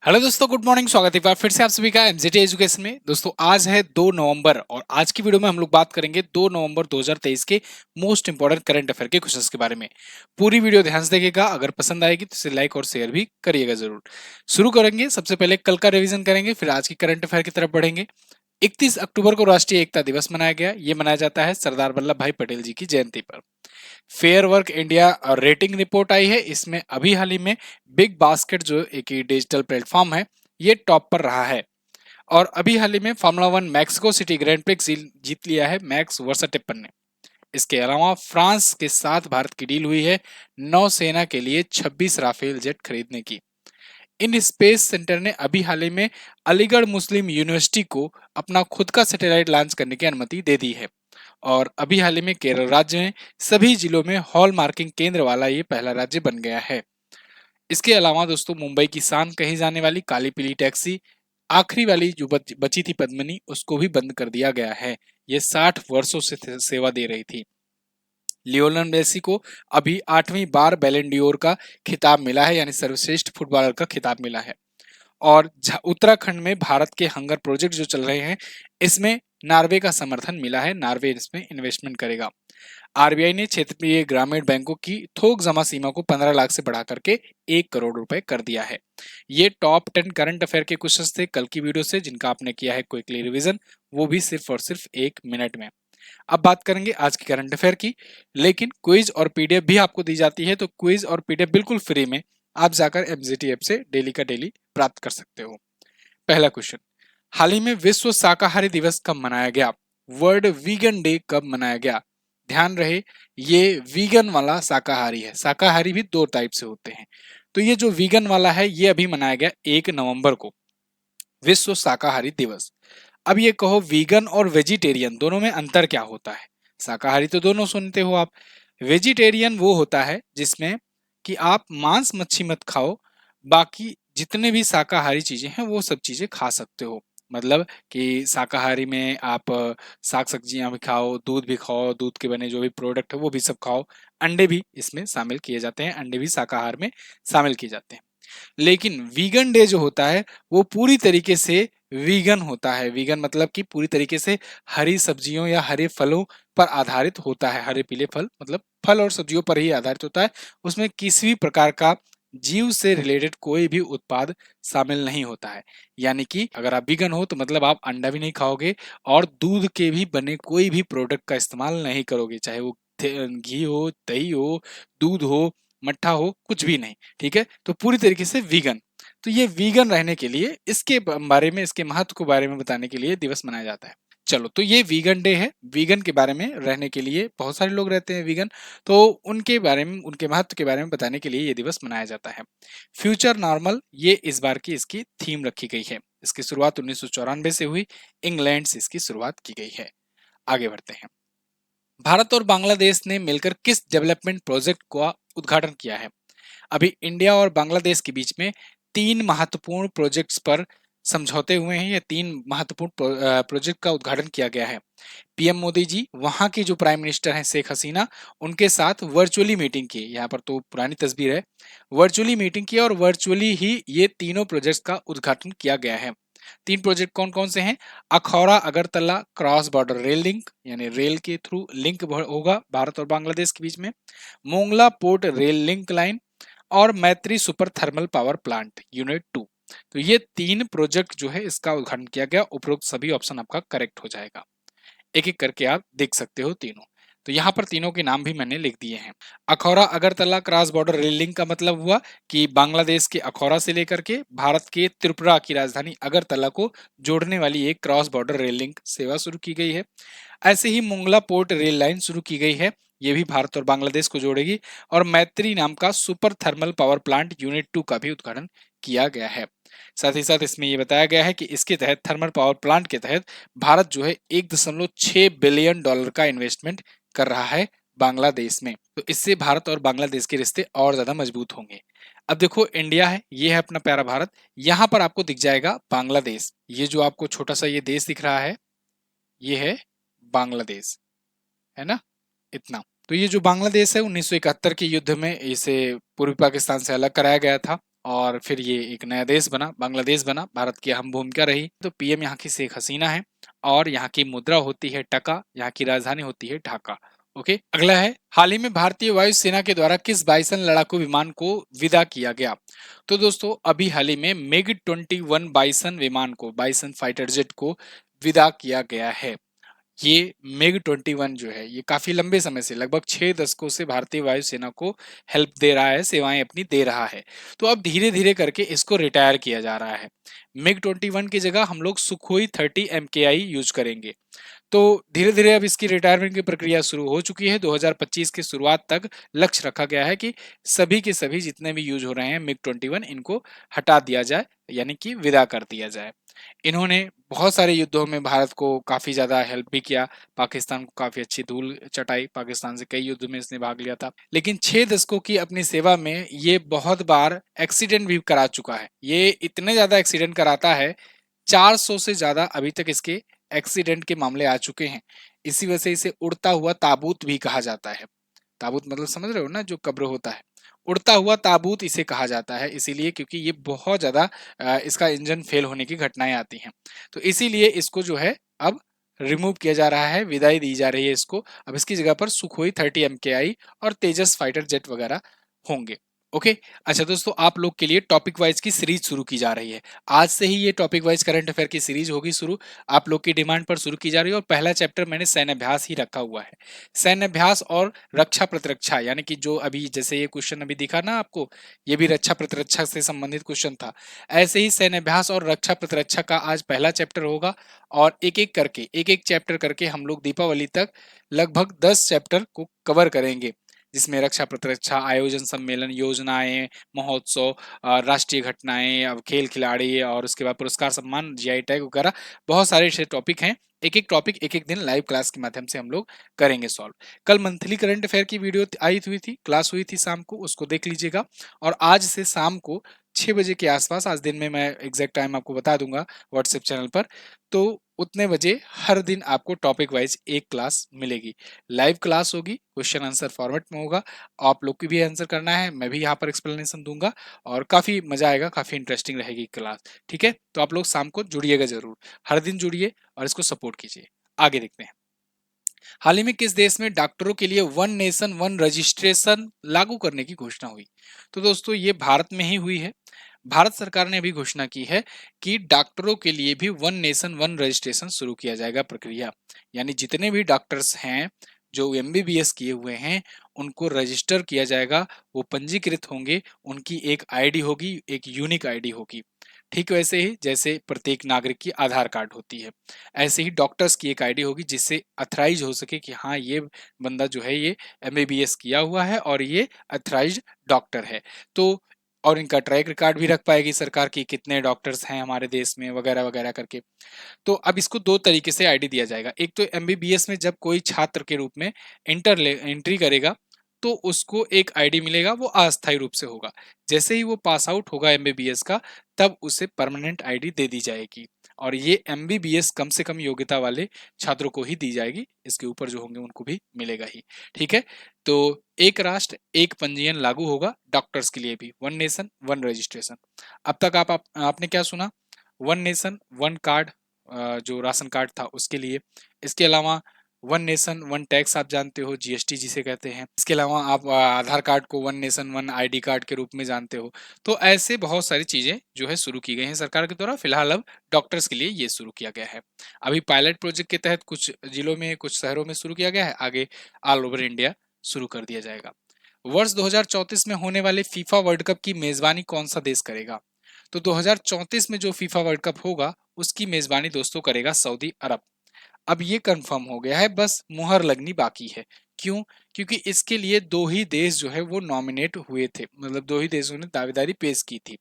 Hello दोस्तों, good morning. स्वागत है एक बार फिर से आप सभी का एमजेटी एजुकेशन में। दोस्तों आज है 2 नवंबर और आज की वीडियो में हम लोग बात करेंगे 2 नवंबर 2023 के मोस्ट इंपोर्टेंट करंट अफेयर के क्वेश्चंस के बारे में। पूरी वीडियो ध्यान से देखिएगा, अगर पसंद आएगी तो इसे लाइक और शेयर भी करिएगा जरूर। शुरू करेंगे, सबसे पहले कल का रिवीजन करेंगे, फिर आज की करंट अफेयर की तरफ बढ़ेंगे। 31 अक्टूबर को राष्ट्रीय एकता दिवस मनाया गया। ये मनाया जाता है सरदार वल्लभ भाई पटेल जी की जयंती पर। Fair work India rating report आई है, इसमें अभी हाल ही में बिग बास्केट जो एक डिजिटल प्लेटफॉर्म है ये टॉप पर रहा है। और अभी हाल ही में formula one Mexico City grand prix जीत लिया है मैक्स वर्सटेपन ने। इसके अलावा फ्रांस के साथ भारत की डील हुई है नौसेना के लिए 26 राफेल जेट खरीदने की। इन स्पेस सेंटर ने अभी हाल ही में अलीगढ़ मुस्लिम यूनिवर्सिटी को अपना खुद का सैटेलाइट लॉन्च करने की अनुमति दे दी है। और अभी हाल ही में केरल राज्य में सभी जिलों में हॉल मार्किंग केंद्र वाला ये पहला राज्य बन गया है। इसके अलावा दोस्तों मुंबई की शान कही जाने वाली काली पीली टैक्सी आखिरी वाली जो बची थी पद्मिनी, उसको भी बंद कर दिया गया है। ये 60 वर्षों से सेवा दे रही थी। लियोनेल मेसी को अभी 8वीं बार बैलन डियोर का खिताब मिला है, यानी सर्वश्रेष्ठ फुटबॉलर का खिताब मिला है। और उत्तराखंड में भारत के हंगर प्रोजेक्ट जो चल रहे हैं, इसमें नॉर्वे का समर्थन मिला है। नॉर्वे इसमें इन्वेस्टमेंट करेगा। आरबीआई ने क्षेत्रीय ग्रामीण बैंकों की थोक जमा सीमा को 15 लाख से बढ़ा करके 1 करोड़ रुपए कर दिया है। ये टॉप 10 करंट अफेयर के क्वेश्चंस थे कल की वीडियो से, जिनका आपने किया है क्विकली रिवीजन, वो भी सिर्फ और सिर्फ 1 मिनट में। अब बात करेंगे आज की करंट अफेयर की, लेकिन क्विज और पीडीएफ भी आपको दी जाती है, तो क्विज और पीडीएफ बिल्कुल फ्री में आप जाकर एमजीटी ऐप से डेली का डेली प्राप्त कर सकते हो। पहला क्वेश्चन, हाल ही में विश्व शाकाहारी दिवस कब मनाया गया? वर्ल्ड वीगन डे कब मनाया गया? ध्यान रहे, ये वीगन वाला शाकाहारी है। शाकाहारी भी दो टाइप से होते हैं, तो ये जो वीगन वाला है ये अभी मनाया गया 1 नवंबर को, विश्व शाकाहारी दिवस। अब ये कहो, वीगन और वेजिटेरियन दोनों में अंतर क्या होता है? शाकाहारी तो दोनों सुनते हो आप। वेजिटेरियन वो होता है जिसमें कि आप मांस मच्छी मत खाओ, बाकी जितने भी शाकाहारी चीजें हैं वो सब चीजें खा सकते हो। मतलब कि शाकाहारी में आप साग सब्जियां भी खाओ, दूध भी खाओ, दूध के बने जो भी प्रोडक्ट है वो भी सब खाओ। अंडे भी इसमें शामिल किए जाते हैं, अंडे भी शाकाहार में शामिल किए जाते हैं। लेकिन वीगन डे जो होता है वो पूरी तरीके से वीगन होता है। वीगन मतलब कि पूरी तरीके से हरी सब्जियों या हरे फलों पर आधारित होता है। हरे पीले फल मतलब फल और सब्जियों पर ही आधारित होता है। उसमें किसी भी प्रकार का जीव से रिलेटेड कोई भी उत्पाद शामिल नहीं होता है। यानी कि अगर आप वीगन हो तो मतलब आप अंडा भी नहीं खाओगे और दूध के भी बने कोई भी प्रोडक्ट का इस्तेमाल नहीं करोगे, चाहे वो घी हो, दही हो, दूध हो, मट्ठा हो, कुछ भी नहीं। ठीक है, तो पूरी तरीके से वीगन। तो ये वीगन रहने के लिए, इसके बारे में, इसके महत्व के बारे में बताने के लिए दिवस मनाया जाता है। चलो, तो ये वीगन डे है। वीगन के बारे में रहने के लिए बहुत सारे लोग रहते हैं वीगन, तो उनके बारे में, उनके महत्व के बारे में बताने के लिए ये दिवस मनाया जाता है। फ्यूचर नॉर्मल, ये इस बार की इसकी थीम रखी गई है। इसकी शुरुआत 1994 से हुई, इंग्लैंड से इसकी शुरुआत की गई है। आगे बढ़ते हैं। भारत और बांग्लादेश ने मिलकर किस डेवलपमेंट प्रोजेक्ट का उद्घाटन किया है? अभी इंडिया और बांग्लादेश के बीच में 3 महत्वपूर्ण प्रोजेक्ट्स पर समझौते हुए हैं। ये 3 महत्वपूर्ण प्रोजेक्ट का उद्घाटन किया गया है। पीएम मोदी जी वहां की जो प्राइम मिनिस्टर हैं शेख हसीना, उनके साथ वर्चुअली मीटिंग की। यहाँ पर तो पुरानी तस्वीर है। वर्चुअली मीटिंग की और वर्चुअली ही ये तीनों प्रोजेक्ट्स का उद्घाटन किया गया है। 3 प्रोजेक्ट कौन कौन से हैं? Akhaura Agartala cross border rail link, यानी रेल के थ्रू लिंक होगा भारत और बांग्लादेश के बीच में। Mongla port rail link line और मैत्री super thermal power plant unit 2। तो ये 3 प्रोजेक्ट जो है इसका उद्घाटन किया गया। उपरोक्त सभी ऑप्शन आपका करेक्ट हो जाएगा। एक एक करके आप देख सकते हो तीनों। तो यहाँ पर तीनों के नाम भी मैंने लिख दिए हैं। Akhaura Agartala cross border rail link का मतलब हुआ कि बांग्लादेश के अखौरा से लेकर के भारत के त्रिपुरा की राजधानी अगरतला को जोड़ने वाली एक क्रॉस बॉर्डर रेल लिंक सेवा शुरू की गई है। ऐसे ही मोंगला पोर्ट रेल लाइन शुरू की गई है, ये भी भारत और बांग्लादेश को जोड़ेगी। और मैत्री नाम का super thermal power plant unit 2 का भी उद्घाटन किया गया है। साथ ही साथ इसमें यह बताया गया है कि इसके तहत, थर्मल पावर प्लांट के तहत, भारत जो है 1.6 बिलियन डॉलर का इन्वेस्टमेंट कर रहा है बांग्लादेश में। तो इससे भारत और बांग्लादेश के रिश्ते और ज्यादा मजबूत होंगे। अब देखो, इंडिया है, ये है अपना प्यारा भारत। यहाँ पर आपको दिख जाएगा बांग्लादेश। ये जो आपको छोटा सा ये देश दिख रहा है, ये है बांग्लादेश, है ना, इतना। तो ये जो बांग्लादेश है 1971 के युद्ध में इसे पूर्वी पाकिस्तान से अलग कराया गया था। और फिर ये एक नया देश बना, बांग्लादेश बना, भारत की अहम भूमिका रही। तो पीएम यहाँ की शेख हसीना है और यहाँ की मुद्रा होती है टका, यहाँ की राजधानी होती है ढाका। ओके, अगला है, हाल ही में भारतीय वायुसेना के द्वारा किस बाइसन लड़ाकू विमान को विदा किया गया? तो दोस्तों अभी हाल ही में मिग 21 बाइसन विमान को, बाइसन फाइटर जेट को विदा किया गया है। ये मिग 21 जो है ये काफी लंबे समय से, लगभग 6 दशकों से भारतीय वायुसेना को हेल्प दे रहा है, सेवाएं अपनी दे रहा है। तो अब धीरे धीरे करके इसको रिटायर किया जा रहा है। मिग 21 की जगह हम लोग सुखोई 30 MKI यूज करेंगे। तो धीरे धीरे अब इसकी रिटायरमेंट की प्रक्रिया शुरू हो चुकी है। 2025 की शुरुआत तक लक्ष्य रखा गया है कि सभी के सभी जितने भी यूज हो रहे हैं मिग 21 इनको हटा दिया जाए, यानी कि विदा कर दिया जाए। इन्होंने बहुत सारे युद्धों में भारत को काफी ज्यादा हेल्प भी किया, पाकिस्तान को काफी अच्छी धूल चटाई, पाकिस्तान से कई युद्ध में इसने भाग लिया था। लेकिन 6 दशकों की अपनी सेवा में ये बहुत बार एक्सीडेंट भी करा चुका है। ये इतने ज्यादा एक्सीडेंट कराता है, 400 से ज्यादा अभी तक इसके एक्सीडेंट के मामले आ चुके हैं। इसी वजह से इसे उड़ता हुआ ताबूत भी कहा जाता है। ताबूत मतलब समझ रहे हो ना, जो कब्र होता है, उड़ता हुआ ताबूत इसे कहा जाता है, इसीलिए क्योंकि ये बहुत ज्यादा इसका इंजन फेल होने की घटनाएं आती हैं। तो इसीलिए इसको जो है अब रिमूव किया जा रहा है, विदाई दी जा रही है इसको। अब इसकी जगह पर सुखोई 30 MKI और तेजस फाइटर जेट वगैरह होंगे। ओके, अच्छा दोस्तों, आप लोग के लिए टॉपिक वाइज की सीरीज शुरू की जा रही है। आज से ही ये टॉपिक वाइज करंट अफेयर की सीरीज होगी शुरू, आप लोग की डिमांड पर शुरू की जा रही है। और पहला चैप्टर मैंने सैन्य अभ्यास ही रखा हुआ है। सैन्य अभ्यास और रक्षा प्रतिरक्षा, यानी कि जो अभी जैसे ये क्वेश्चन अभी दिखा ना आपको, ये भी रक्षा प्रतिरक्षा से संबंधित क्वेश्चन था। ऐसे ही सैन्य अभ्यास और रक्षा प्रतिरक्षा का आज पहला चैप्टर होगा। और एक एक चैप्टर करके हम लोग दीपावली तक लगभग 10 चैप्टर को कवर करेंगे, जिसमें रक्षा प्रतिरक्षा, आयोजन, सम्मेलन, योजनाएं, महोत्सव, राष्ट्रीय घटनाएं, अब खेल खिलाड़ी और उसके बाद पुरस्कार, सम्मान, GI टैग वगैरह बहुत सारे ऐसे टॉपिक हैं। एक एक टॉपिक एक एक दिन लाइव क्लास के माध्यम से हम लोग करेंगे सॉल्व। कल मंथली करंट अफेयर की वीडियो आई हुई थी, क्लास हुई थी शाम को, उसको देख लीजिएगा। और आज से शाम को 6 बजे के आसपास, आज दिन में मैं एग्जैक्ट टाइम आपको बता दूंगा व्हाट्सएप चैनल पर, तो उतने बजे हर दिन आपको टॉपिक वाइज एक क्लास मिलेगी। लाइव क्लास होगी, क्वेश्चन आंसर फॉर्मेट में होगा, आप लोग की भी आंसर करना है, मैं भी यहाँ पर एक्सप्लेनेशन दूंगा और काफी मजा आएगा, काफी इंटरेस्टिंग रहेगी क्लास। ठीक है, तो आप लोग शाम को जुड़िएगा जरूर, हर दिन जुड़िए और इसको सपोर्ट कीजिए। आगे देखते हैं, हाल ही में किस देश में डॉक्टरों के लिए वन नेशन वन रजिस्ट्रेशन लागू करने की घोषणा हुई? तो दोस्तों ये भारत में ही हुई है। भारत सरकार ने अभी घोषणा की है कि डॉक्टरों के लिए भी वन नेशन वन रजिस्ट्रेशन शुरू किया जाएगा प्रक्रिया। यानी जितने भी डॉक्टर्स हैं जो MBBS किए हुए हैं उनको रजिस्टर किया जाएगा, वो पंजीकृत होंगे, उनकी एक आईडी होगी, एक यूनिक आईडी होगी। ठीक वैसे ही जैसे प्रत्येक नागरिक की आधार कार्ड होती है, ऐसे ही डॉक्टर्स की एक आईडी होगी जिससे अथराइज हो सके कि हाँ ये बंदा जो है ये MBBS किया हुआ है और ये अथराइज्ड डॉक्टर है। तो और इनका ट्रैक रिकॉर्ड भी रख पाएगी सरकार की, कितने डॉक्टर्स हैं हमारे देश में वगैरह वगैरह करके। तो अब इसको दो तरीके से आईडी दिया जाएगा। एक तो MBBS में जब कोई छात्र के रूप में एंट्री करेगा तो उसको एक आईडी मिलेगा, वो अस्थायी रूप से होगा। जैसे ही वो पास आउट होगा MBBS का, तब उसे परमानेंट आईडी दे दी जाएगी। और ये MBBS कम से कम योग्यता वाले छात्रों को ही दी जाएगी, इसके ऊपर जो होंगे उनको भी मिलेगा ही। ठीक है, तो एक राष्ट्र एक पंजीयन लागू होगा डॉक्टर्स के लिए भी, वन नेशन वन रजिस्ट्रेशन। अब तक आपने क्या सुना? वन नेशन वन कार्ड, जो राशन कार्ड था उसके लिए। इसके अलावा वन नेशन वन टैक्स आप जानते हो, GST जिसे कहते हैं। इसके अलावा आप आधार कार्ड को one nation one ID card के रूप में जानते हो। तो ऐसे बहुत सारी चीजें जो है शुरू की गई हैं सरकार के द्वारा। फिलहाल अब डॉक्टर्स के लिए ये शुरू किया गया है। अभी पायलट प्रोजेक्ट के तहत कुछ जिलों में, कुछ शहरों में शुरू किया गया है, आगे ऑल ओवर इंडिया शुरू कर दिया जाएगा। वर्ष 2034 में होने वाले फीफा वर्ल्ड कप की मेजबानी कौन सा देश करेगा? तो 2034 में जो फीफा वर्ल्ड कप होगा उसकी मेजबानी दोस्तों करेगा सऊदी अरब। अब ये कंफर्म हो गया है, बस मुहर लगनी बाकी है। क्यों? क्योंकि इसके लिए दो ही देश जो है वो नॉमिनेट हुए थे, मतलब दो ही देशों ने दावेदारी पेश की थी।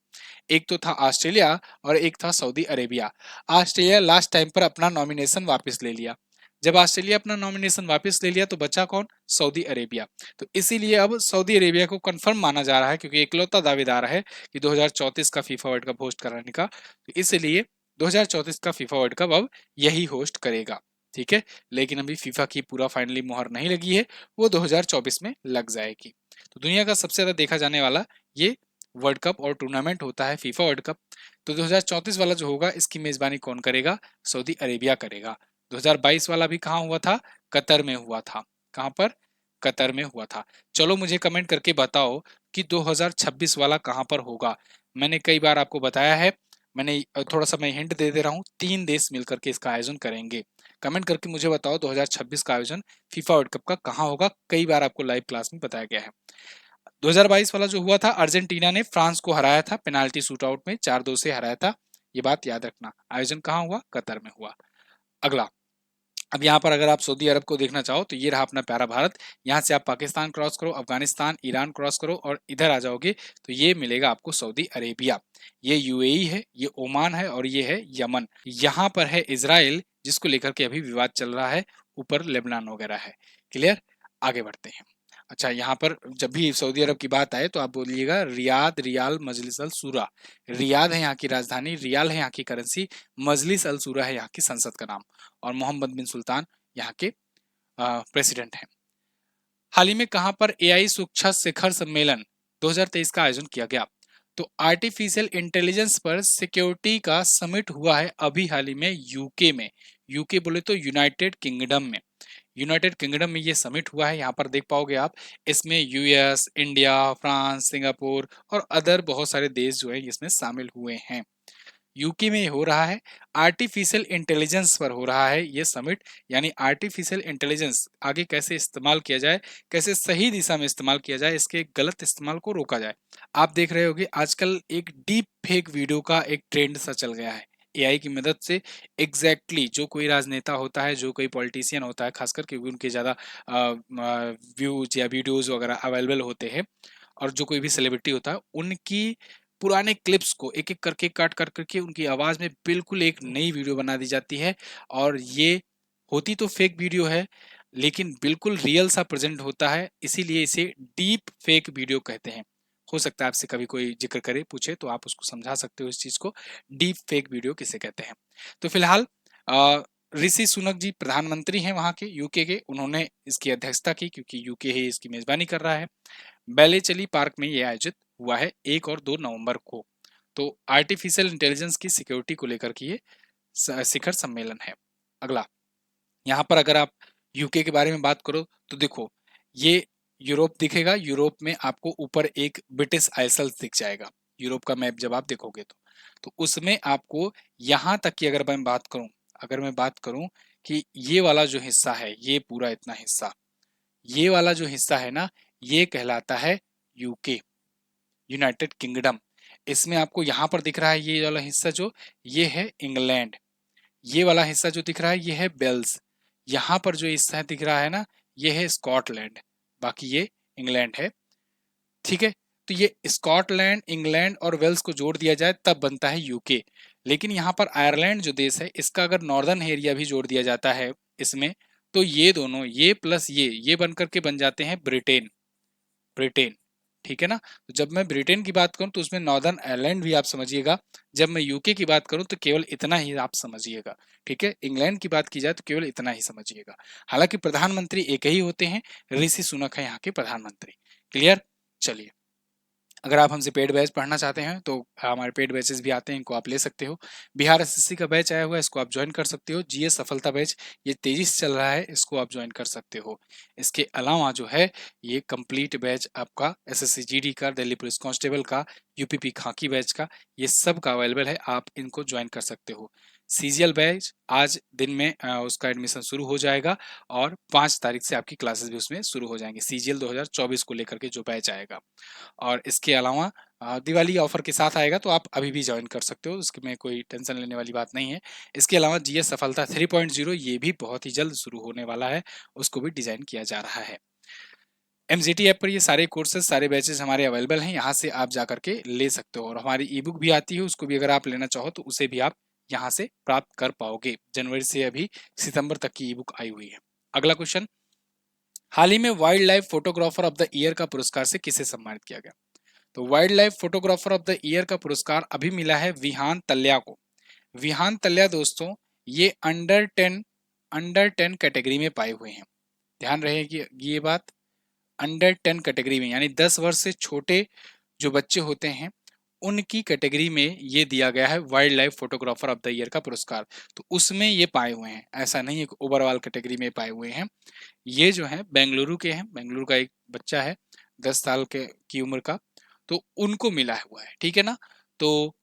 एक तो था ऑस्ट्रेलिया और एक था Saudi Arabia. Australia last time पर अपना नॉमिनेशन वापस ले लिया। जब ऑस्ट्रेलिया अपना नॉमिनेशन वापस ले लिया तो बचा कौन? Saudi Arabia. तो इसीलिए अब सऊदी अरेबिया को कंफर्म माना जा रहा है, क्योंकि इकलौता दावेदार है कि 2034 का फीफा वर्ल्ड कप होस्ट कराने का। तो इसलिए 2034 का फीफा वर्ल्ड कप अब यही होस्ट करेगा। ठीक है, लेकिन अभी फीफा की पूरा फाइनली मुहर नहीं लगी है, वो 2024 में लग जाएगी। तो दुनिया का सबसे ज्यादा देखा जाने वाला ये वर्ल्ड कप और टूर्नामेंट होता है फीफा वर्ल्ड कप। तो 2034 वाला जो होगा इसकी मेजबानी कौन करेगा? सऊदी अरेबिया करेगा। 2022 वाला भी कहाँ हुआ था? कतर में हुआ था। कहाँ पर? कतर में हुआ था। चलो मुझे कमेंट करके बताओ कि 2026 वाला कहाँ पर होगा। मैंने कई बार आपको बताया है, मैंने थोड़ा सा मैं हिंट दे दे रहा हूँ, 3 देश मिलकर के इसका आयोजन करेंगे। कमेंट करके मुझे बताओ 2026 का आयोजन फीफा वर्ल्ड कप का कहाँ होगा। कई बार आपको लाइव क्लास में बताया गया है। 2022 वाला जो हुआ था, अर्जेंटीना ने फ्रांस को हराया था पेनाल्टी शूटआउट में, 4-2 से हराया था। ये बात याद रखना। आयोजन कहाँ हुआ? कतर में हुआ। अगला, अब यहाँ पर अगर आप सऊदी अरब को देखना चाहो तो ये रहा अपना प्यारा भारत। यहाँ से आप पाकिस्तान क्रॉस करो, अफगानिस्तान, ईरान क्रॉस करो और इधर आ जाओगे तो ये मिलेगा आपको सऊदी अरेबिया। ये यूएई है, ये ओमान है और ये है यमन। यहाँ पर है इजराइल, जिसको लेकर के अभी विवाद चल रहा है। ऊपर लेबनान वगैरह है। क्लियर? आगे बढ़ते हैं। अच्छा, यहाँ पर जब भी सऊदी अरब की बात आए तो आप बोलिएगा रियाद, रियाल, मजलिस अल सूरा। रियाद है यहाँ की राजधानी, रियाल है यहाँ की करेंसी, मजलिस अल सूरा है यहाँ की संसद का नाम, और मोहम्मद बिन सुल्तान यहाँ के प्रेसिडेंट हैं। हाल ही में कहां पर एआई सुरक्षा शिखर सम्मेलन 2023 का आयोजन किया गया? तो आर्टिफिशियल इंटेलिजेंस पर सिक्योरिटी का समिट हुआ है अभी हाल ही में यूके में। यूके बोले तो यूनाइटेड किंगडम में। यूनाइटेड किंगडम में ये समिट हुआ है। यहाँ पर देख पाओगे आप, इसमें यूएस, इंडिया, फ्रांस, सिंगापुर और अदर बहुत सारे देश जो है इसमें शामिल हुए हैं। यूके में हो रहा है, आर्टिफिशियल इंटेलिजेंस पर हो रहा है ये समिट। यानी आर्टिफिशियल इंटेलिजेंस आगे कैसे इस्तेमाल किया जाए, कैसे सही दिशा में इस्तेमाल किया जाए, इसके गलत इस्तेमाल को रोका जाए। आप देख रहे होगे आजकल एक डीप फेक वीडियो का एक ट्रेंड सा चल गया है एआई की मदद से। जो कोई राजनेता होता है, जो कोई पॉलिटिशियन होता है, खासकर क्योंकि उनके ज़्यादा व्यूज या वीडियोज वगैरह अवेलेबल होते हैं, और जो कोई भी सेलिब्रिटी होता है उनकी पुराने क्लिप्स को एक एक करके काट कर करके उनकी आवाज में बिल्कुल एक नई वीडियो बना दी जाती है। और ये होती तो फेक वीडियो है, लेकिन बिल्कुल रियल सा प्रेजेंट होता है, इसीलिए इसे डीप फेक वीडियो कहते हैं। हो सकता है आपसे कभी कोई जिक्र करे, पूछे तो आप उसको समझा सकते हो इस चीज को, डीप फेक वीडियो किसे कहते हैं। तो फिलहाल ऋषि सुनक जी प्रधानमंत्री हैं वहां के, यूके के, उन्होंने इसकी अध्यक्षता की क्योंकि यूके ही इसकी मेजबानी कर रहा है। बैलेचली पार्क में ये आयोजित हुआ है 1 और 2 नवंबर को। तो आर्टिफिशियल इंटेलिजेंस की सिक्योरिटी को लेकर के ये शिखर सम्मेलन है। अगला, यहाँ पर अगर आप यूके के बारे में बात करो तो देखो, ये यूरोप दिखेगा, यूरोप में आपको ऊपर एक ब्रिटिश आइसल्स दिख जाएगा। यूरोप का मैप जब आप देखोगे तो उसमें आपको यहाँ तक की अगर मैं बात करूं कि ये वाला जो हिस्सा है, ये पूरा इतना हिस्सा, ये वाला जो हिस्सा है ना, ये कहलाता है यूके, यूनाइटेड किंगडम। इसमें आपको यहाँ पर दिख रहा है ये वाला हिस्सा जो, ये है इंग्लैंड। ये वाला हिस्सा जो दिख रहा है ये है बेल्स। यहाँ पर जो हिस्सा दिख रहा है ना, ये है स्कॉटलैंड। बाकी ये इंग्लैंड है। ठीक है, तो ये स्कॉटलैंड, इंग्लैंड और वेल्स को जोड़ दिया जाए तब बनता है यूके। लेकिन यहाँ पर आयरलैंड जो देश है, इसका अगर नॉर्दर्न एरिया भी जोड़ दिया जाता है इसमें, तो ये दोनों, ये प्लस ये बनकर के बन जाते हैं ब्रिटेन। ब्रिटेन, ठीक है ना। तो जब मैं ब्रिटेन की बात करूं तो उसमें नॉर्दर्न आयरलैंड भी आप समझिएगा। जब मैं यूके की बात करूं तो केवल इतना ही आप समझिएगा। ठीक है, इंग्लैंड की बात की जाए तो केवल इतना ही समझिएगा। हालांकि प्रधानमंत्री एक ही होते हैं, ऋषि सुनक है यहाँ के प्रधानमंत्री। क्लियर? चलिए, अगर आप हमसे पेड बैच पढ़ना चाहते हैं तो हमारे पेड बैचेस भी आते हैं, इनको आप ले सकते हो। बिहार एसएससी का बैच आया हुआ है, इसको आप ज्वाइन कर सकते हो। जीएस सफलता बैच ये तेजी से चल रहा है, इसको आप ज्वाइन कर सकते हो। इसके अलावा जो है ये कंप्लीट बैच आपका एसएससी जीडी का, दिल्ली पुलिस कांस्टेबल का, यूपीपी खाकी बैच का, ये सब का अवेलेबल है, आप इनको ज्वाइन कर सकते हो। सीजीएल बैच आज दिन में उसका एडमिशन शुरू हो जाएगा और 5 तारीख से आपकी क्लासेस भी उसमें शुरू हो जाएंगी। सीजीएल 2024 को लेकर के जो बैच आएगा, और इसके अलावा दिवाली ऑफर के साथ आएगा, तो आप अभी भी ज्वाइन कर सकते हो, उसमें कोई टेंशन लेने वाली बात नहीं है। इसके अलावा जीएस सफलता 3.0 ये भी बहुत ही जल्द शुरू होने वाला है, उसको भी डिजाइन किया जा रहा है। एमजीटी ऐप पर ये सारे कोर्सेज, सारे बैचेस हमारे अवेलेबल हैं, यहाँ से आप जाकर के ले सकते हो। और हमारी ई बुक भी आती है, उसको भी अगर आप लेना चाहो तो उसे भी आप यहाँ से प्राप्त कर पाओगे। जनवरी से अभी सितंबर तक की ई बुक आई हुई है। अगला क्वेश्चन, हाल ही में wild life photographer of the year का पुरस्कार से किसे सम्मानित किया गया? तो wild life photographer of the year का पुरस्कार अभी मिला है विहान तल्या को। विहान तल्या दोस्तों, ये अंडर 10 कैटेगरी में पाए हुए हैं। ध्यान रहेगी ये बात, अंडर 10 कैटेगरी में, यानी 10 वर्ष से छोटे जो बच्चे होते हैं उनकी कैटेगरी में ये दिया गया है wild life photographer of the year का पुरस्कार। तो उसमें ये पाए हुए हैं, ऐसा नहीं है ओवरऑल कैटेगरी में पाए हुए हैं। ये जो है बेंगलुरु के हैं, बेंगलुरु का एक बच्चा है 10 साल के की उम्र का, तो उनको मिला हुआ है, ठीक है ना। तो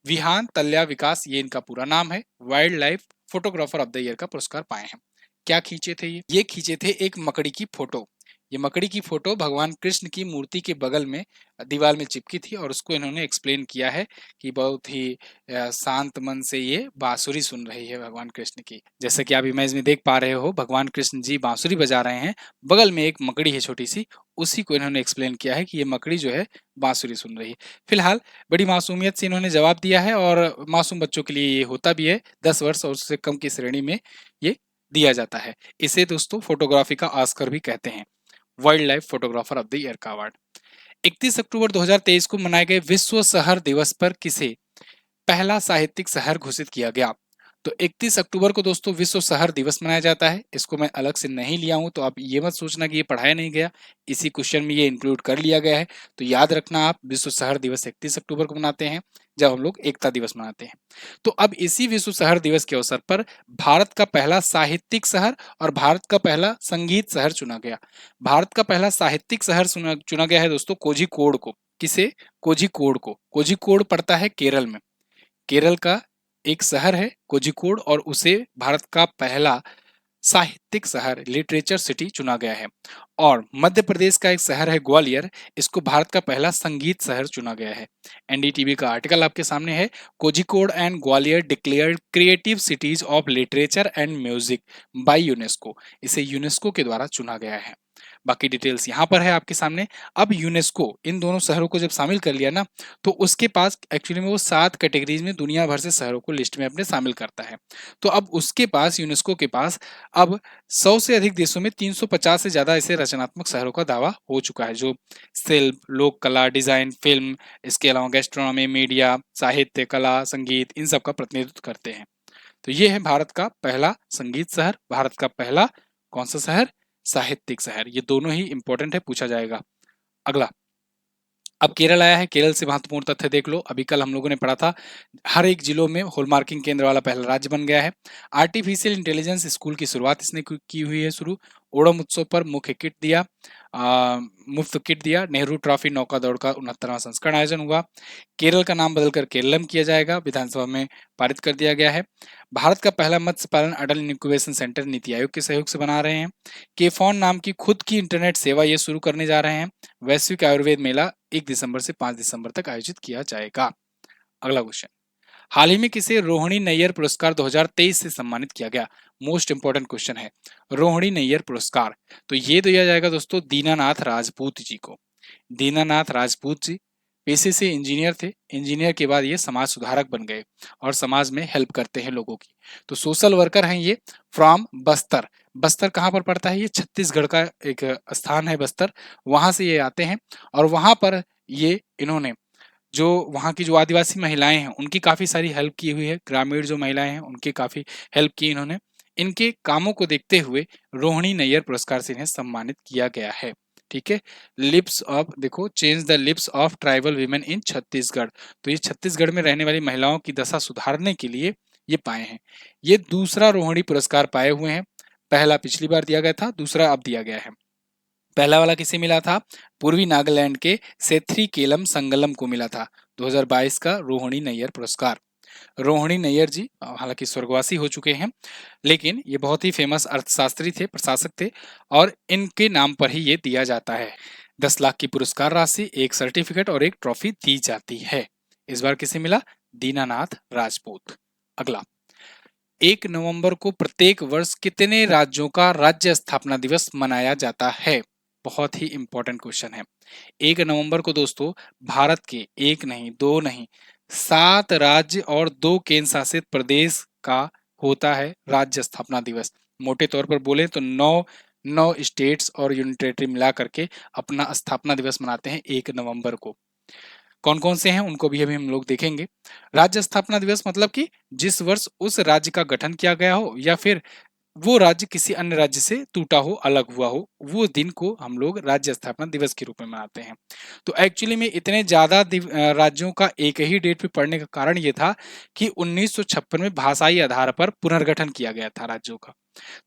विहान तल्या विकास ये इनका पूरा नाम है, wild life photographer of the year का पुरस्कार पाए हैं। क्या खींचे थे ये खींचे थे एक मकड़ी की फोटो। ये मकड़ी की फोटो भगवान कृष्ण की मूर्ति के बगल में दीवार में चिपकी थी और उसको इन्होंने एक्सप्लेन किया है कि बहुत ही शांत मन से ये बांसुरी सुन रही है भगवान कृष्ण की। जैसे कि आप इमेज में देख पा रहे हो, भगवान कृष्ण जी बांसुरी बजा रहे हैं, बगल में एक मकड़ी है छोटी सी, उसी को इन्होंने एक्सप्लेन किया है कि ये मकड़ी जो है बांसुरी सुन रही है। फिलहाल बड़ी मासूमियत से इन्होंने जवाब दिया है और मासूम बच्चों के लिए ये होता भी है, 10 वर्ष और उससे कम की श्रेणी में ये दिया जाता है। इसे दोस्तों फोटोग्राफी का ऑस्कर भी कहते हैं, wild life photographer of the year का अवार्ड। 31 अक्टूबर 2023 को मनाए गए विश्व शहर दिवस पर किसे पहला साहित्यिक शहर घोषित किया गया? तो 31 अक्टूबर को दोस्तों विश्व शहर दिवस मनाया जाता है। इसको मैं अलग से नहीं लिया हूं, तो आप ये मत सोचना कि ये पढ़ाया नहीं गया, इसी क्वेश्चन में ये इंक्लूड कर लिया गया है। तो याद रखना, आप विश्व शहर दिवस 31 अक्टूबर को मनाते हैं जब हम लोग एकता दिवस मनाते हैं। तो अब इसी विश्व शहर दिवस के अवसर पर भारत का पहला साहित्यिक शहर और भारत का पहला संगीत शहर चुना गया। भारत का पहला साहित्यिक शहर चुना गया है दोस्तों कोझिकोड को। किसे? कोझिकोड को। कोझिकोड पड़ता है केरल में। केरल का एक शहर है कोझिकोड और उसे भारत का पहला साहित्यिक शहर लिटरेचर सिटी चुना गया है। और मध्य प्रदेश का एक शहर है ग्वालियर, इसको भारत का पहला संगीत शहर चुना गया है। एनडीटीवी का आर्टिकल आपके सामने है, Kozhikode and Gwalior declared creative cities of literature and music by UNESCO. इसे यूनेस्को के द्वारा चुना गया है। बाकी डिटेल्स यहाँ पर है आपके सामने। अब यूनेस्को इन दोनों शहरों को जब शामिल कर लिया ना, तो उसके पास एक्चुअली में वो 7 कैटेगरीज में दुनिया भर से शहरों को लिस्ट में अपने शामिल करता है। तो अब उसके पास, यूनेस्को के पास अब 100 से अधिक देशों में 350 से ज्यादा ऐसे रचनात्मक शहरों का दावा हो चुका है, जो शिल्प, लोक कला, डिजाइन, फिल्म, इसके अलावा गैस्ट्रोनॉमी, मीडिया, साहित्य, कला, संगीत, इन सब का प्रतिनिधित्व करते हैं। तो ये है भारत का पहला संगीत शहर, भारत का पहला कौन सा शहर? साहित्यिक शहर। ये दोनों ही इंपॉर्टेंट है, पूछा जाएगा। अगला, अब केरल आया है। केरल से महत्वपूर्ण तथ्य देख लो, अभी कल हम लोगों ने पढ़ा था, हर एक जिलों में हॉलमार्किंग केंद्र वाला पहला राज्य बन गया है। आर्टिफिशियल इंटेलिजेंस स्कूल की शुरुआत इसने की हुई है शुरू। ओणम उत्सव पर मुख्य किट दिया, मुफ्त किट दिया। नेहरू ट्रॉफी नौका दौड़ का 69वां संस्करण आयोजन हुआ। केरल का नाम बदलकर केरलम किया जाएगा, विधानसभा में पारित कर दिया गया है। भारत का पहला मत्स्य पालन अटल इंक्यूबेशन सेंटर नीति आयोग के सहयोग से बना रहे हैं। केफॉन नाम की खुद की इंटरनेट सेवा ये शुरू करने जा रहे हैं। वैश्विक आयुर्वेद मेला 1 दिसंबर से 5 दिसंबर तक आयोजित किया जाएगा। अगला क्वेश्चन, हाल ही में किसे रोहिणी नैयर पुरस्कार 2023 से सम्मानित किया गया? मोस्ट इंपोर्टेंट क्वेश्चन है, रोहिणी नैयर पुरस्कार तो ये दिया जाएगा दोस्तों दीनानाथ राजपूत जी को। दीनानाथ राजपूत जी पेशे से इंजीनियर थे, इंजीनियर के बाद ये समाज सुधारक बन गए और समाज में हेल्प करते हैं लोगों की। तो सोशल वर्कर हैं ये, फ्रॉम बस्तर। बस्तर कहाँ पर पड़ता है? ये छत्तीसगढ़ का एक स्थान है बस्तर, वहां से ये आते हैं और वहां पर ये इन्होंने जो वहाँ की जो आदिवासी महिलाएं हैं उनकी काफी सारी हेल्प की हुई है। ग्रामीण जो महिलाएं हैं उनकी काफी हेल्प की इन्होंने। इनके कामों को देखते हुए रोहिणी नैयर पुरस्कार से इन्हें सम्मानित किया गया है। ठीक है, लिप्स ऑफ, देखो, change the lips of tribal women इन छत्तीसगढ़। तो ये छत्तीसगढ़ में रहने वाली महिलाओं की दशा सुधारने के लिए ये पाए हैं। ये दूसरा रोहिणी पुरस्कार पाए हुए हैं। पहला पिछली बार दिया गया था, दूसरा अब दिया गया है। पहला वाला किसे मिला था? पूर्वी नागालैंड के सेथरी केलम संगलम को मिला था 2022 का रोहिणी नैयर पुरस्कार। रोहिणी नैयर जी हालांकि स्वर्गवासी हो चुके हैं, लेकिन ये बहुत ही फेमस अर्थशास्त्री थे, प्रशासक थे, और इनके नाम पर ही ये दिया जाता है। 10 लाख की पुरस्कार राशि, एक सर्टिफिकेट और एक ट्रॉफी दी जाती है। इस बार किसे मिला? दीनानाथ राजपूत। अगला, 1 नवंबर को प्रत्येक वर्ष कितने राज्यों का राज्य स्थापना दिवस मनाया जाता है? बहुत ही इंपॉर्टेंट क्वेश्चन है। 1 नवंबर को दोस्तों भारत के एक नहीं, दो नहीं, 7 राज्य और 2 केंद्र शासित प्रदेश का होता है राज्य स्थापना दिवस। मोटे तौर पर बोले तो 9 स्टेट्स और यूनियन टेरिटरी मिला करके अपना स्थापना दिवस मनाते हैं 1 नवंबर को। कौन कौन से हैं उनको भी अभी हम लोग देखेंगे। राज्य स्थापना दिवस मतलब कि जिस वर्ष उस राज्य का गठन किया गया हो या फिर वो राज्य किसी अन्य राज्य से टूटा हो, अलग हुआ हो, वो दिन को हम लोग राज्य स्थापना दिवस के रूप में मनाते हैं। तो एक्चुअली में इतने ज्यादा राज्यों का एक ही डेट पे पड़ने का कारण ये था कि 1956 में भाषाई आधार पर पुनर्गठन किया गया था राज्यों का।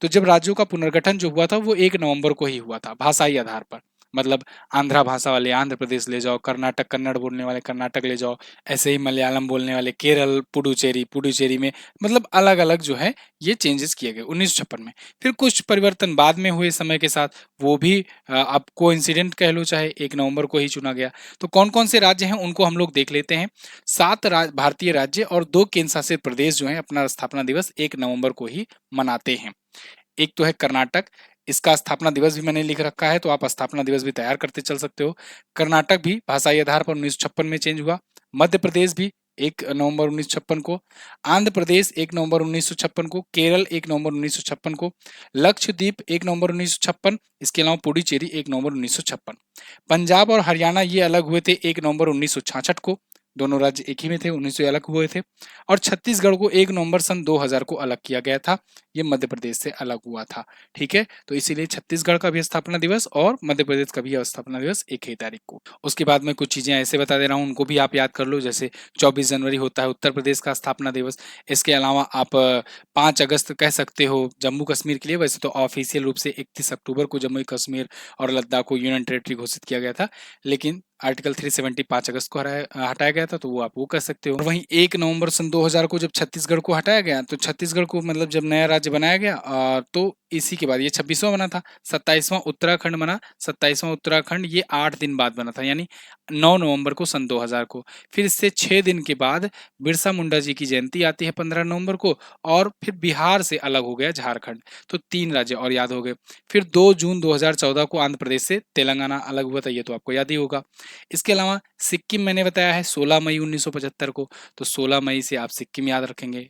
तो जब राज्यों का पुनर्गठन जो हुआ था वो 1 नवंबर को ही हुआ था भाषाई आधार पर। मतलब आंध्रा भाषा वाले आंध्र प्रदेश ले जाओ, कर्नाटक कन्नड़ बोलने वाले कर्नाटक ले जाओ, ऐसे ही मलयालम बोलने वाले केरल, पुडुचेरी, पुडुचेरी में मतलब अलग अलग जो है ये चेंजेस किए गए 1956 में। फिर कुछ परिवर्तन बाद में हुए समय के साथ, वो भी अब कोइंसिडेंट कह लो चाहे, 1 नवंबर को ही चुना गया। तो कौन कौन से राज्य हैं उनको हम लोग देख लेते हैं। 7 भारतीय राज्य और 2 केंद्र शासित प्रदेश जो है अपना स्थापना दिवस 1 नवंबर को ही मनाते हैं। एक तो है कर्नाटक, इसका स्थापना दिवस भी मैंने लिख रखा है, तो आप स्थापना दिवस भी तैयार करते चल सकते हो। कर्नाटक भी भाषाई आधार पर 1956 में चेंज हुआ। मध्य प्रदेश भी 1 नवंबर 1956 को, आंध्र प्रदेश 1 नवंबर 1956 को, केरल 1 नवंबर 1956 को, लक्षद्वीप 1 नवंबर 1956, इसके अलावा पुडुचेरी 1 नवंबर 1956। पंजाब और हरियाणा ये अलग हुए थे 1 नवंबर 1966 को, दोनों राज्य एक ही में थे, 1900 अलग हुए थे। और छत्तीसगढ़ को 1 नवंबर सन 2000 को अलग किया गया था, ये मध्य प्रदेश से अलग हुआ था। ठीक है, तो इसीलिए छत्तीसगढ़ का भी स्थापना दिवस और मध्य प्रदेश का भी स्थापना दिवस एक ही तारीख को। उसके बाद में कुछ चीजें ऐसे बता दे रहा हूँ, उनको भी आप याद कर लो। जैसे 24 जनवरी होता है उत्तर प्रदेश का स्थापना दिवस। इसके अलावा आप 5 अगस्त कह सकते हो जम्मू कश्मीर के लिए। वैसे तो ऑफिशियल रूप से 31 अक्टूबर को जम्मू कश्मीर और लद्दाख को यूनियन टेरिटरी घोषित किया गया था, लेकिन आर्टिकल 370 5 अगस्त को हटाया गया था, तो वो आप वो कर सकते हो। और वहीं 1 नवंबर सन 2000 को जब छत्तीसगढ़ को हटाया गया, तो छत्तीसगढ़ को मतलब जब नया राज्य बनाया गया, तो इसी के बाद ये 26वां बना था। 27वां उत्तराखंड बना, 27वां उत्तराखंड ये 8 दिन बाद बना था, यानी 9 नवंबर को सन 2000 को। फिर इससे 6 दिन के बाद बिरसा मुंडा जी की जयंती आती है 15 नवंबर को, और फिर बिहार से अलग हो गया झारखंड। तो 3 राज्य और याद हो गए। फिर 2 जून 2014 को आंध्र प्रदेश से तेलंगाना अलग हुआ था, ये तो आपको याद ही होगा। इसके अलावा सिक्किम मैंने बताया है 16 मई 1975 को, तो 16 मई से आप सिक्किम याद रखेंगे।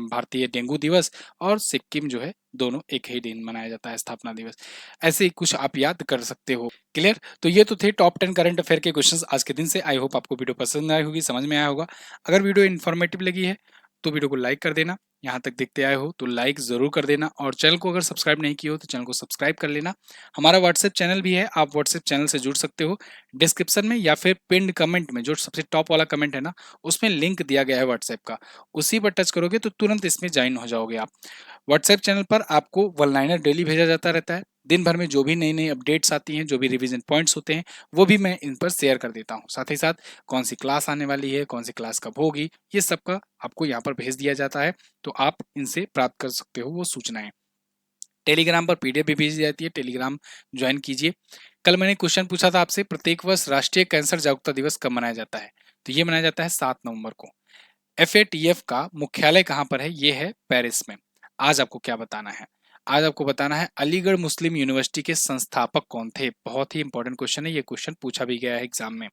भारतीय डेंगू दिवस और सिक्किम जो है दोनों एक ही दिन मनाया जाता है स्थापना दिवस। ऐसे ही कुछ आप याद कर सकते हो। क्लियर? तो ये तो थे टॉप 10 करंट अफेयर के क्वेश्चंस आज के दिन से। आई होप आपको वीडियो पसंद आई होगी, समझ में आया होगा। अगर वीडियो इन्फॉर्मेटिव लगी है तो वीडियो को लाइक कर देना, यहाँ तक देखते आए हो तो लाइक जरूर कर देना, और चैनल को अगर सब्सक्राइब नहीं किया हो तो चैनल को सब्सक्राइब कर लेना। हमारा व्हाट्सएप चैनल भी है, आप व्हाट्सएप चैनल से जुड़ सकते हो। डिस्क्रिप्शन में या फिर पिन्ड कमेंट में जो सबसे टॉप वाला कमेंट है ना, उसमें लिंक दिया गया है व्हाट्सएप का, उसी पर टच करोगे तो तुरंत इसमें ज्वाइन हो जाओगे आप। व्हाट्सएप चैनल पर आपको वन लाइनर डेली भेजा जाता रहता है। दिन भर में जो भी नई नई अपडेट्स आती हैं, जो भी रिवीजन पॉइंट्स होते हैं, वो भी मैं इन पर शेयर कर देता हूँ। साथ ही साथ कौन सी क्लास आने वाली है, कौन सी क्लास कब होगी, ये सब का आपको यहाँ पर भेज दिया जाता है, तो आप इनसे प्राप्त कर सकते हो वो सूचनाएं। टेलीग्राम पर पीडीएफ भी भेजी जाती है, टेलीग्राम ज्वाइन कीजिए। कल मैंने क्वेश्चन पूछा था आपसे, प्रत्येक वर्ष राष्ट्रीय कैंसर जागरूकता दिवस कब मनाया जाता है? तो ये मनाया जाता है 7 नवंबर को। FATF का मुख्यालय कहाँ पर है? ये है पेरिस में। आज आपको क्या बताना है? आज आपको बताना है अलीगढ़ मुस्लिम यूनिवर्सिटी के संस्थापक कौन थे। बहुत ही इंपॉर्टेंट क्वेश्चन है, ये क्वेश्चन पूछा भी गया है एग्जाम में।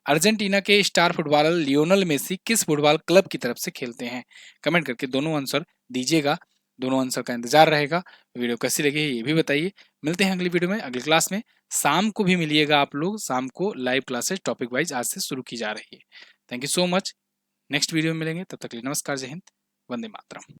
अर्जेंटीना के स्टार फुटबॉलर लियोनल मेसी किस फुटबॉल क्लब की तरफ से खेलते हैं? कमेंट करके दोनों आंसर दीजिएगा, दोनों आंसर का इंतजार रहेगा। वीडियो कैसी लगी ये भी बताइए। मिलते हैं अगली वीडियो में, अगली क्लास में। शाम को भी मिलिएगा आप लोग, शाम को लाइव क्लासेस टॉपिक वाइज आज से शुरू की जा रही है। Thank you so much. Next video में मिलेंगे, तब तक के लिए नमस्कार, जय हिंद, वंदे मातरम।